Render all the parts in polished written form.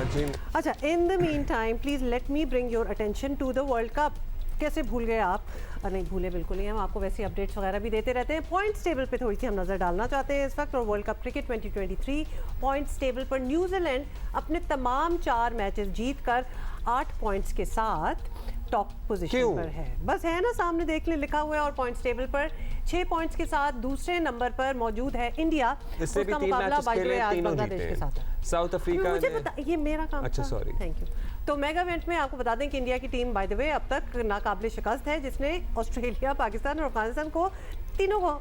Margin. अच्छा, in the mean time please let me bring your attention to the world cup. कैसे भूल गए आप? नहीं भूले बिल्कुल नहीं, हम आपको वैसे अपडेट्स वगैरह भी देते रहते हैं। पॉइंट्स टेबल पे थोड़ी सी हम नज़र डालना चाहते हैं इस वक्त, और world cup cricket 2023 points table पर न्यूजीलैंड अपने तमाम 4 मैचेस जीतकर 8 पॉइंट्स के साथ टॉप पोजीशन पर है। बस है ना, सामने देख ले, लिखा हुआ है। और पॉइंट्स टेबल पर 6 पॉइंट्स के साथ दूसरे नंबर पर मौजूद है इंडिया। इससे भी 3 मुकाबला मैचेस खेले, आज तीनों बांग्लादेश जीते के साथ है। साउथ अफ्रीका मुझे ने। पता, ये मेरा काम अच्छा था। Sorry, thank you. तो मेगा इवेंट में आपको बता दें कि इंडिया की टीम बाय द वे अब तक नाकाबिले शिकस्त है, जिसने ऑस्ट्रेलिया, पाकिस्तान और अफगानिस्तान को तीनों को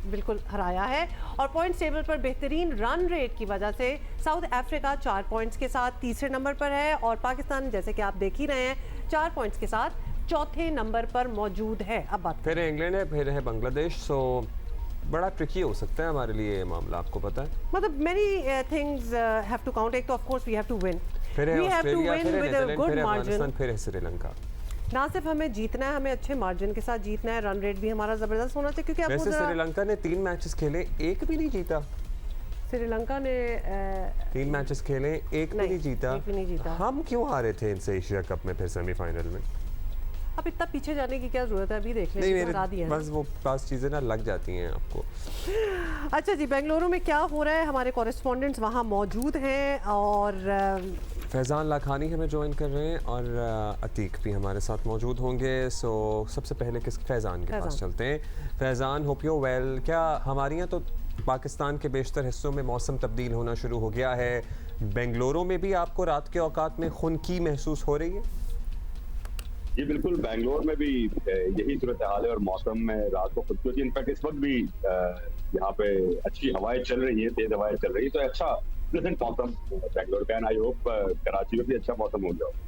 बिल्कुल हराया है। और पॉइंट्स टेबल पर बेहतरीन रन रेट की वजह से साउथ अफ्रीका 4 पॉइंट्स के साथ तीसरे नंबर पर है, और पाकिस्तान जैसे कि आप देख ही रहे हैं 4 पॉइंट्स के साथ चौथे नंबर पर मौजूद है। अब बात फिर इंग्लैंड है, फिर है बांग्लादेश। सो बड़ा ट्रिकी हो सकता है हमारे लिए ये मामला, आपको पता है। मतलब many things have to count. एक तो of course we have to win, फिर है we have to Australia, win फिर है विद अ नीदरलैंड, गुड फिर है मार्जिन। अफगानिस्तान, फिर है श्रीलंका। ना सिर्फ हमें जीतना है, हमें अच्छे मार्जिन के साथ जीतना है। रन रेट भी हमारा जबरदस्त होना चाहिए, क्योंकि वैसे आपको श्रीलंका ने 3 मैचेस खेले, एक भी नहीं जीता। श्रीलंका ने 3 मैचेस खेले, एक भी नहीं जीता। एक भी नहीं जीता। हम क्यों हारे थे इनसे एशिया कप में फिर सेमीफाइनल में? अब इतना पीछे जाने की क्या जरूरत है, अभी देख लें। नहीं, बता दिया मेरे बस वो पास चीज़ें ना लग जाती हैं आपको। अच्छा जी, बेंगलुरु में क्या हो रहा है? हमारे कॉरेस्पॉन्डेंट्स वहाँ मौजूद हैं, और फैज़ान लाखानी हमें ज्वाइन कर रहे हैं, और अतीक भी हमारे साथ मौजूद होंगे। सो सबसे पहले फैज़ान के पास चलते हैं। Faizan, hope you well. क्या हमारे यहाँ तो पाकिस्तान के बेशतर हिस्सों में मौसम तब्दील होना शुरू हो गया है, बेंगलुरु में भी आपको रात के औकात में खुनकी महसूस हो रही है? जी बिल्कुल, बेंगलोर में भी यही सूरत हाल है, और मौसम में रात को खुद इनफैक्ट इस वक्त भी यहाँ पे अच्छी हवाएं चल रही हैं, तेज हवाएं चल रही है, तो अच्छा प्लेजेंट मौसम बेंगलोर का। आई होप कराची में भी अच्छा मौसम हो जाए।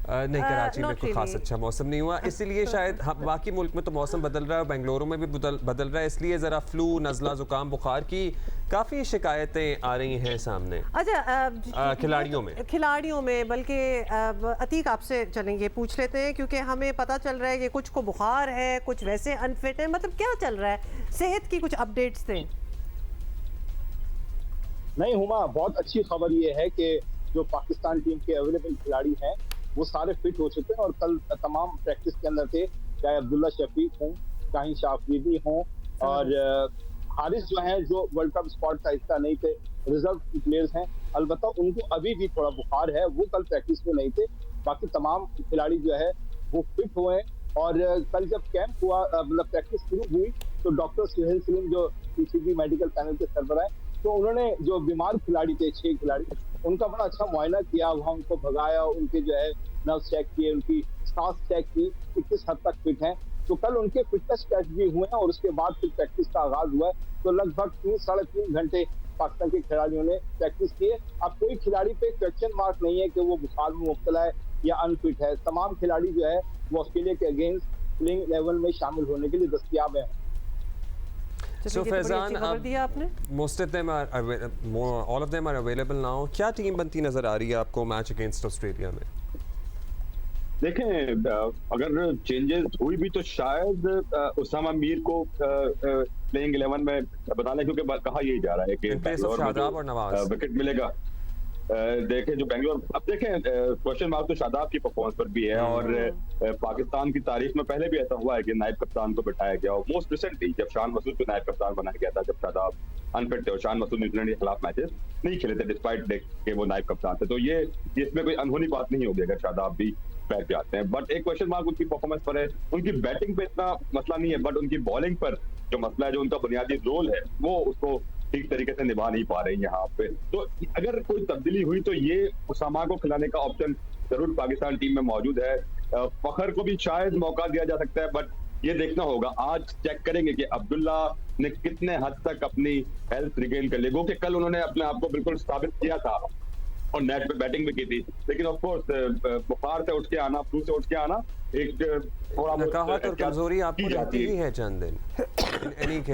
नहीं, कराची में not कोई खास really. अच्छा मौसम नहीं हुआ, इसीलिए शायद बाकी मुल्क में तो मौसम बदल रहा है, बेंगलुरु में भी बदल रहा है, इसलिए ज़रा फ्लू, नज़ला, ज़ुकाम, बुखार की काफ़ी शिकायतें आ रही हैं सामने। अच्छा, खिलाड़ियों में बल्कि अतीक आपसे चलेंगे, पूछ लेते हैं, क्योंकि हमें पता चल रहा है कि कुछ को बुखार है, कुछ वैसे अनफिट है। मतलब क्या चल रहा है? सेहत की कुछ अपडेट्स थे? नहीं हुमा, बहुत अच्छी खबर ये है कि जो पाकिस्तान टीम के अवेलेबल खिलाड़ी हैं वो सारे फिट हो चुके हैं, और कल तमाम प्रैक्टिस के अंदर थे, चाहे अब्दुल्ला शफीक हों, शाहीन शाह अफरीदी हों, और हारिस जो हैं, जो वर्ल्ड कप स्क्वाड का हिस्सा नहीं थे, रिजर्व प्लेयर्स हैं। अलबत्ता उनको अभी भी थोड़ा बुखार है, वो कल प्रैक्टिस में नहीं थे। बाकी तमाम खिलाड़ी जो है वो फिट हुए हैं। और कल जब कैंप हुआ, मतलब प्रैक्टिस शुरू हुई, तो डॉक्टर सुहेल सलीम जो पीसीबी मेडिकल पैनल के सरबराह हैं, तो उन्होंने जो बीमार खिलाड़ी थे, 6 खिलाड़ी, उनका बड़ा अच्छा मुआयना किया, वहाँ उनको भगाया, उनके जो है नर्व चेक किए, उनकी सांस चेक की कि किस हद तक फिट हैं। तो कल उनके फिटनेस टेस्ट भी हुए हैं, और उसके बाद फिर प्रैक्टिस का आगाज हुआ है। तो लगभग 3-3.5 घंटे पाकिस्तान के खिलाड़ियों ने प्रैक्टिस की है। अब कोई खिलाड़ी पे क्वेश्चन मार्क नहीं है कि वो बुखार में मुब्तला है या अनफिट है। तमाम खिलाड़ी जो है वो ऑस्ट्रेलिया के अगेंस्ट प्लेइंग 11 में शामिल होने के लिए दस्तयाब है। So फैज़ान, आपने most of them are all of them are available now. क्या टीम बनती नजर आ रही है आपको मैच अगेंस्ट ऑस्ट्रेलिया में? देखें, अगर चेंजेस हुई भी तो शायद उसामा मीर को प्लेइंग 11 में बता लें, क्योंकि कहा यही जा रहा है कि शादाब और नवाज विकेट मिलेगा। देखें जो बेंगलोर, अब देखें क्वेश्चन मार्क तो शादाब की परफॉर्मेंस पर भी है, और पाकिस्तान की तारीख में पहले भी ऐसा हुआ है कि नायब कप्तान को बिठाया गया, और मोस्ट रिसेंटली जब शान मसूद को नायब कप्तान बनाया गया था, जब शादाब अनफिट थे, और शान मसूद न्यूजीलैंड के खिलाफ मैचेस नहीं खेले थे डिस्पाइट के वो नायब कप्तान थे। तो ये इसमें कोई अनहोनी बात नहीं होगी अगर शादाब भी बैठ जाते हैं। बट एक क्वेश्चन मार्क उनकी परफॉर्मेंस पर है। उनकी बैटिंग पे इतना मसला नहीं है, बट उनकी बॉलिंग पर जो मसला है, जो उनका बुनियादी रोल है, वो उसको ठीक तरीके से निभा नहीं पा रहे हैं यहाँ पे। तो अगर कोई तब्दीली हुई तो ये उसामा को खिलाने का ऑप्शन जरूर पाकिस्तान टीम में मौजूद है। फखर को भी शायद मौका दिया जा सकता है, बट ये देखना होगा। आज चेक करेंगे कि अब्दुल्ला ने कितने हद तक अपनी हेल्थ रिगेन कर ली, वो कि कल उन्होंने अपने आप को बिल्कुल साबित किया था और नेट पे बैटिंग भी की थी, लेकिन ऑफ कोर्स बुखार से उठ के आना, फ्लू से उठ के आना, एक थोड़ा नकाहत और कमजोरी आपको रहती ही है चंद दिन।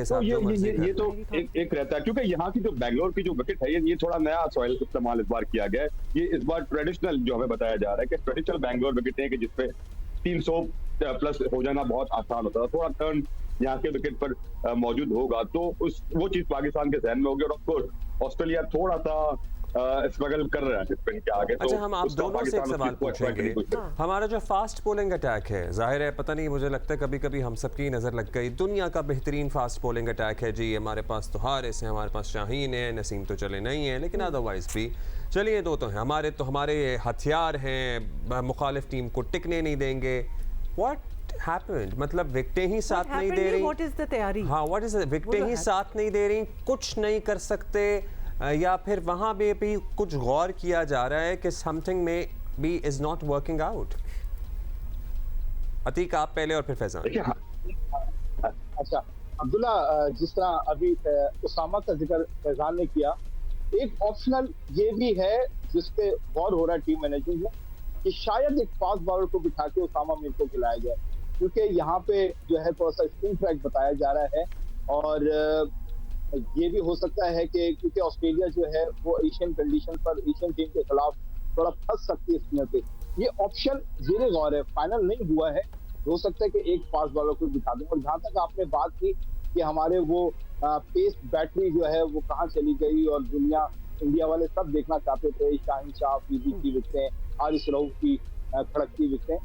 तो ये तो एक रहता है, क्योंकि यहाँ की जो बेंगलोर की जो विकेट है, ये थोड़ा नया सॉइल इस्तेमाल इस बार किया गया है। ये इस बार ट्रेडिशनल जो हमें बताया जा रहा है कि ट्रेडिशनल बेंगलोर विकेट है कि जिसपे 300 प्लस हो जाना बहुत आसान होता है। थोड़ा टर्न यहाँ के विकेट पर मौजूद होगा, तो वो चीज पाकिस्तान के जहन में होगी। और ऑफकोर्स ऑस्ट्रेलिया थोड़ा सा स्ट्रगल कर रहे हैं स्पिन के आगे। अच्छा, हम आप उसका दोनों से एक पाकिस्तान सवाल उसकी कोशिश पूछेंगे। करने की कोशिश हमारा जो फास्ट बॉलिंग अटैक है, जाहिर है पता नहीं, मुझे लगता है कभी कभी हम सबकी नज़र लग गई, दुनिया का बेहतरीन फास्ट बॉलिंग अटैक है जी। हमारे पास तो हारिस है, हमारे पास शाहीन है, नसीम तो चले नहीं है, लेकिन अदरवाइज भी चलिए दो तो हैं हमारे हथियार हैं, मुखालिफ टीम को टिकने नहीं देंगे। व्हाट हैपेंड, मतलब विकेटें ही साथ नहीं दे रही। व्हाट इज द तैयारी? हाँ, व्हाट इज विकेटें ही साथ नहीं दे रही, कुछ नहीं कर सकते, या फिर वहां पे भी कुछ गौर किया जा रहा है कि समथिंग में be is not working out? Atiq आप पहले और फिर फैजान। देखिए अच्छा अब्दुल्ला, जिस तरह अभी उसामा का जिक्र फैजान ने किया, एक ऑप्शनल ये भी है जिसपे गौर हो रहा है टीम मैनेजमेंट में कि शायद एक फास्ट बॉलर को बिठा के उसामा मीर को खिलाया जाए, क्योंकि यहाँ पे जो है थोड़ा सा स्पिन ट्रैक बताया जा रहा है। और ये भी हो सकता है कि क्योंकि ऑस्ट्रेलिया जो है वो एशियन कंडीशन पर एशियन टीम के खिलाफ थोड़ा फंस सकती है स्पिनर पे। ये ऑप्शन जेरे गौर है, फाइनल नहीं हुआ है, हो सकता है कि एक फास्ट बॉलर को बिठा दें। और जहां तक आपने बात की कि हमारे वो पेस बैटरी जो है वो कहाँ चली गई, और दुनिया इंडिया वाले सब देखना चाहते थे शाहीन शाह अफरीदी की विकेटें, हारिस रऊफ की खड़कती विकेटें।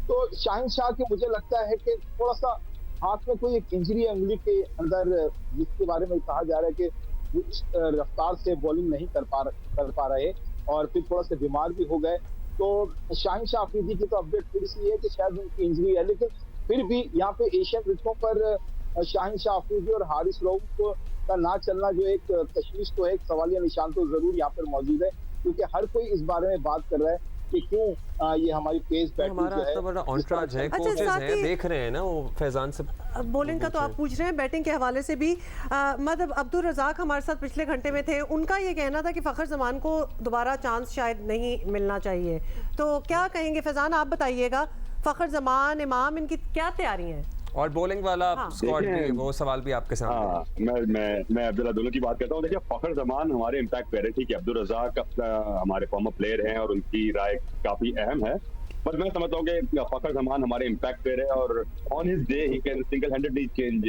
तो शाहीन शाह के मुझे लगता है कि थोड़ा सा हाथ में कोई एक इंजरी है उंगली के अंदर, जिसके बारे में कहा जा रहा है कि वो इस रफ्तार से बॉलिंग नहीं कर पा रहे और फिर थोड़ा सा बीमार भी हो गए। तो शाहीन शाह अफरीदी की तो अपडेट थोड़ी सी है कि शायद उनकी इंजरी है, लेकिन फिर भी यहाँ पे एशियन विकेटों पर शाहीन शाह अफरीदी और हारिस रऊफ का ना चलना जो एक तशवीश तो है, एक सवालिया निशान तो जरूर यहाँ पर मौजूद है, क्योंकि हर कोई इस बारे में बात कर रहा है कि क्यों ये हमारी पेस बैटरी हमारा जो है इतना बड़ा ऑनट्राज है, कोचेस हैं, देख रहे हैं ना वो फैजान से बॉलिंग का तो आप पूछ रहे हैं, बैटिंग के हवाले से भी मतलब अब्दुल रज़ाक हमारे साथ पिछले घंटे में थे, उनका ये कहना था कि फ़खर ज़मान को दोबारा चांस शायद नहीं मिलना चाहिए। तो क्या कहेंगे फैजान, आप बताइएगा, फ़खर ज़मान, इमाम, इनकी क्या तैयारी है? और बॉलिंग वाला स्क्वाड भी, देखिए, वो सवाल भी आपके सामने। हाँ, मैं अब्दुल्ला दोनों की बात करता हूँ। देखिए फ़खर ज़मान हमारे इम्पैक्ट प्लेयर है, ठीक है, अब्दुल रज़ाक हमारे फॉर्मर प्लेयर हैं और उनकी राय काफी अहम है, पर मैं समझता हूँ कि फ़खर ज़मान हमारे इम्पैक्ट प्लेयर है और on his day he can single handedly change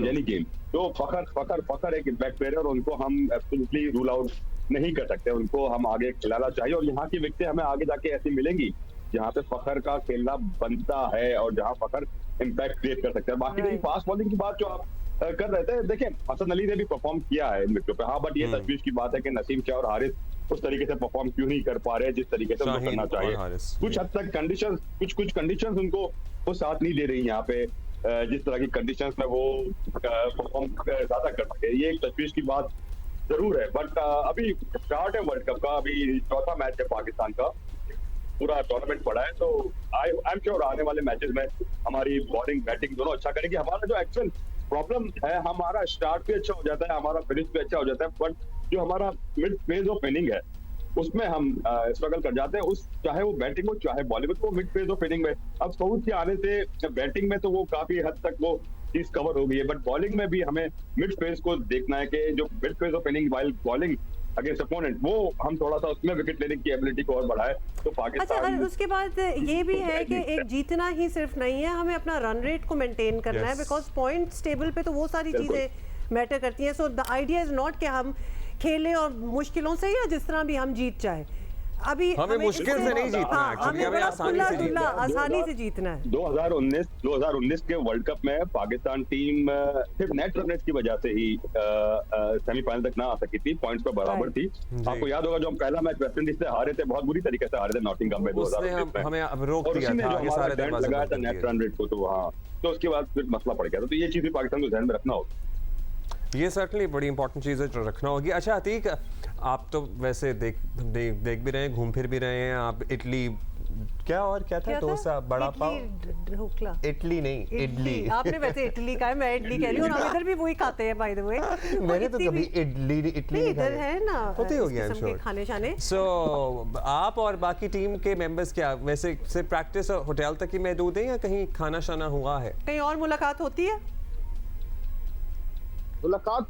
any game. तो फ़खर एक इम्पैक्ट प्लेयर है और उनको हम एब्सोल्युटली रूल आउट नहीं कर सकते, उनको हम आगे खिलाना चाहिए और यहाँ की विकेटें हमें आगे जाके ऐसी मिलेंगी जहाँ पे फ़खर का खेलना बनता है और जहाँ फ़खर इम्पैक्ट क्रिएट कर सकते हैं। बाकी रही फास्ट बॉलिंग की बात जो आप कर रहे थे, देखिए हसन अली ने भी परफॉर्म किया है इन विकेटों पे, हाँ, बट ये तशवीश की बात है कि नसीम शाह और हारिस उस तरीके से परफॉर्म क्यों नहीं कर पा रहे जिस तरीके से उनको करना चाहिए। कुछ हद तक कंडीशंस, कुछ कंडीशंस उनको वो साथ नहीं दे रही यहाँ पे, जिस तरह की कंडीशंस में वो परफॉर्म ज्यादा कर सके, ये एक तशवीश की बात जरूर है। बट अभी स्टार्ट है वर्ल्ड कप का, अभी चौथा मैच है पाकिस्तान का, पूरा टूर्नामेंट पड़ा है, तो आई एम श्योर आने वाले मैचेस में हमारी बॉलिंग बैटिंग दोनों अच्छा करेगी। हमारा जो एक्चुअल प्रॉब्लम है, हमारा स्टार्ट भी अच्छा हो जाता है, हमारा फिनिश भी अच्छा हो जाता है, बट जो हमारा मिड फेज ऑफ इनिंग है उसमें हम स्ट्रगल कर जाते हैं, उस चाहे वो बैटिंग हो चाहे बॉलिंग हो, तो मिड फेज ऑफ इनिंग में अब सऊद के आने से बैटिंग में तो वो काफी हद तक वो चीज कवर हो गई है, बट बॉलिंग में भी हमें मिड फेज को देखना है कि जो mid phase of inning while bowling against opponent, वो हम थोड़ा सा उसमें विकेट लेने की एबिलिटी को और बढ़ाए तो पाकिस्तान। अच्छा, और उसके बाद ये भी है कि एक जीतना ही सिर्फ नहीं है, हमें अपना रन रेट को मेंटेन करना है, बिकॉज पॉइंट्स टेबल पे तो वो सारी चीजें मैटर करती हैं। So the idea is not कि हम खेलें और मुश्किलों से या जिस तरह भी हम जीत जाए, अभी हमें मुश्किल से नहीं जीतना है, हमें आसानी से जीतना है। 2019 के वर्ल्ड कप में पाकिस्तान टीम सिर्फ नेट रन रेट की वजह से ही सेमीफाइनल तक ना आ सकी थी, पॉइंट्स पर बराबर थी। आपको याद होगा जो हम पहला मैच वेस्ट इंडीज से हारे थे, बहुत बुरी तरीके से हारे थे नॉटिंघम में 2019 में, हमें अब रोक दिया था, जो हमारा डेंट लगाया था नेट रन रेट को, तो वहाँ तो उसके बाद फिर मसला पड़ गया था। तो ये चीज भी पाकिस्तान को ध्यान में रखना होगा, ये सर्टनली बड़ी इंपॉर्टेंट चीज़ है जो रखना होगी। अच्छा अतीक, आप तो वैसे देख भी रहे हैं, घूम फिर भी रहे हैं, आप इटली क्या था डोसा, बड़ा पाव, ढोकला, इटली नहीं इडली, आपने वैसे इटली का है, मैं इडली कह रही हूँ, और हम इधर भी वही खाते हैं बाय द वे। मैंने तो कभी इडली नहीं इधर है ना होती होगी आई एम श्योर खाने शाने। सो आप और बाकी टीम के मेंबर्स क्या वैसे सिर्फ प्रैक्टिस और होटल तक ही महदूद है या कहीं खाना शाना हुआ है, कहीं और मुलाकात होती है? मुलाकात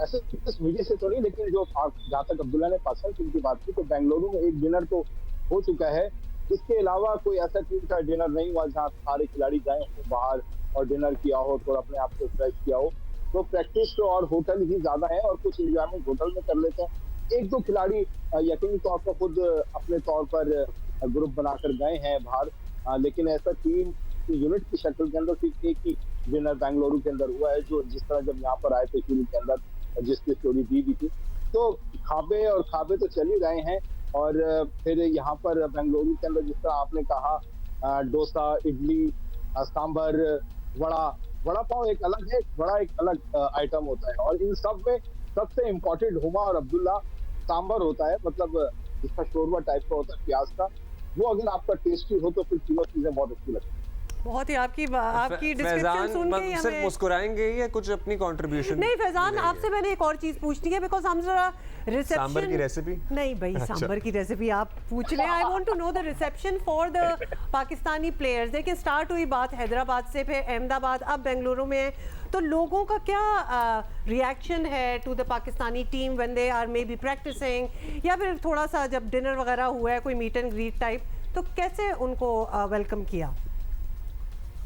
ऐसे इस मीडिया से तो नहीं, लेकिन जो जहाँ तक अब्दुल्ला ने पाकिस्तान टीम की बात की तो बेंगलुरु में एक डिनर तो हो चुका है, इसके अलावा कोई ऐसा टीम का डिनर नहीं हुआ जहाँ सारे खिलाड़ी गए हो बाहर और डिनर किया हो, थोड़ा अपने आप को फ्रेश किया हो। तो प्रैक्टिस तो और होटल ही ज्यादा है और कुछ एंजॉयमेंट होटल में कर लेते हैं, एक दो खिलाड़ी यकीनी तौर पर खुद अपने तौर पर ग्रुप बनाकर गए हैं बाहर, लेकिन ऐसा टीम यूनिट की शक्ल के अंदर सिर्फ एक ही विनर बेंगलुरु के अंदर हुआ है, जो जिस तरह जब यहाँ पर आए थे शुरू के अंदर जिसकी स्टोरी दी भी थी। तो खाबे तो चल ही रहे हैं, और फिर यहाँ पर बेंगलुरु के अंदर जिस तरह आपने कहा डोसा, इडली, सांभर, वड़ा पाव एक अलग है, बड़ा एक अलग आइटम होता है, और इन सब में सबसे इम्पोर्टेंट हुमा और अब्दुल्ला सांभर होता है, मतलब जिसका शोरबा टाइप का होता है प्याज का, वो अगर आपका टेस्टी हो तो फिर तीनों चीजें बहुत अच्छी लगती है। बहुत ही आपकी डिस्क्रिप्शन फैजान सुन के ही सिर्फ हमें मुस्कुराएंगे या कुछ अपनी कंट्रीब्यूशन? नहीं फैजान, आपसे मैंने एक और चीज पूछनी है, बिकॉज हम जरा रिसेप्शन, सांबर की रेसिपी नहीं भाई, सांबर की रेसिपी आप पूछ लें। I want to know the reception for the Pakistani players. देखिए स्टार्ट हुई बात हैदराबाद से, फिर अहमदाबाद, अब बेंगलुरु में है, तो लोगों का क्या रिएक्शन है to the Pakistani team when they are maybe practising, या फिर थोड़ा सा जब डिनर वगैरह हुआ है, कोई मीट एंड ग्रीट टाइप, तो कैसे उनको वेलकम किया?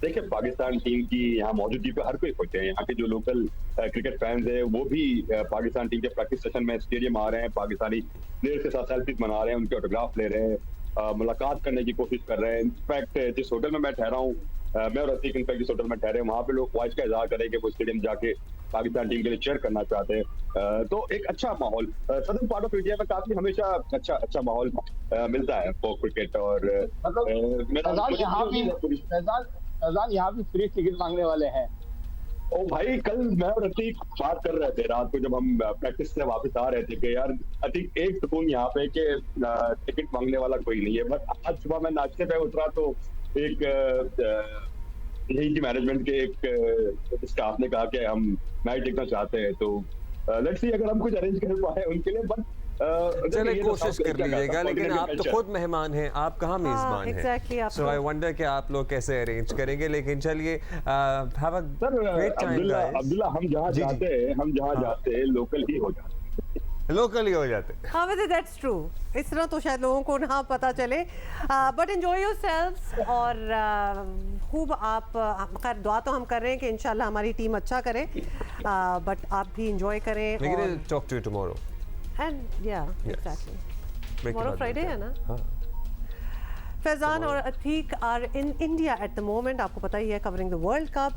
देखिए पाकिस्तान टीम की यहाँ मौजूदगी पे हर कोई खुश है। यहाँ के जो लोकल क्रिकेट फैंस हैं वो भी पाकिस्तान टीम के प्रैक्टिस सेशन में स्टेडियम आ रहे हैं, पाकिस्तानी प्लेयर्स के साथ सेल्फीज मना रहे हैं, उनके ऑटोग्राफ ले रहे हैं, मुलाकात करने की कोशिश कर रहे हैं। इनफैक्ट जिस होटल में मैं ठहरा हूँ, मैं और अतीक इनफैक्ट जिस होटल में ठहरे हैं, वहाँ पे लोग ख्वाहिश का इजहार करें कि वो स्टेडियम जाके पाकिस्तान टीम के लिए चीयर करना चाहते हैं। तो एक अच्छा माहौल सदर्न पार्ट ऑफ इंडिया में काफी हमेशा अच्छा माहौल मिलता है फॉर क्रिकेट। और फैजान यहाँ भी फ्री टिकट मांगने वाले हैं। ओ भाई, कल मैं और अतीक बात कर रहे थे रात को जब हम प्रैक्टिस से वापस आ रहे थे कि यार अतीक एक सुकून यहाँ पे कि टिकट मांगने वाला कोई नहीं है। बट आज सुबह मैं नाश्ते पे उतरा तो एक यही की मैनेजमेंट के एक स्टाफ ने कहा कि हम मैच देखना चाहते हैं, तो लेट्स सी अगर हम कुछ अरेंज कर पाए उनके लिए। बट चले कोशिश कर लीजिएगा, लेकिन आप तो खुद मेहमान हैं, आप कहाँ मेजबान हैं? सो आई वंडर कि आप लोग कैसे अरेंज करेंगे। लेकिन चलिए have a great time guys. Abdullah, हम जहाँ जाते हैं लोकल ही हो जाते हैं, लोकल ही हो जाते हैं। हाँ वैसे दैट्स ट्रू, इस तरह तो शायद लोगों को ना पता चले। बट एंजॉय योरसेल्व्स, और खूब आप खैर दुआ तो हम कर रहे हैं कि इंशाल्लाह हमारी टीम अच्छा करे, बट आप भी एंजॉय करें। Talk to you tomorrow. And yeah, exactly. Tomorrow Friday है ना? हाँ। फैजान और Atiq are in India at the moment, आपको पता ही है, कवरिंग द वर्ल्ड कप।